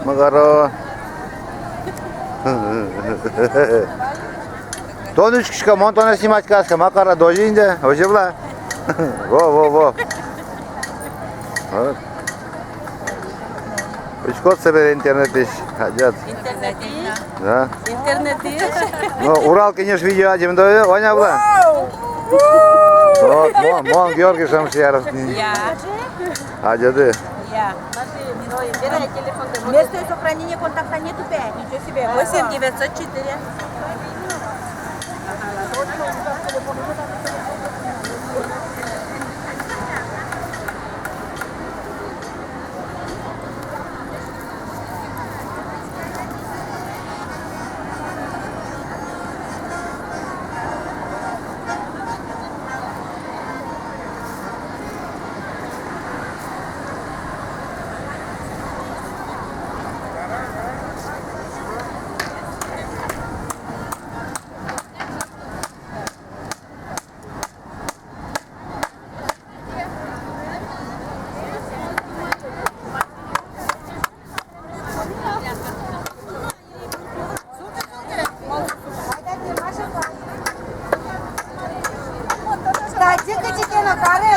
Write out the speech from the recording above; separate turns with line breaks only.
Magaro. Тонечка, монтона снимать каска, макара дожинде, оживла. Во. Вот. Учкот собери интернет ищ, хадят. Да.
Интернет.
Ну, Урал, конечно, видео один, да, Оня была. Вот, мон Георгий Шамшьяров.
Я.
А деды.
Я.
Место сохранения контакта нету 5. Ничего себе.
8 904.
Где хотите на каре?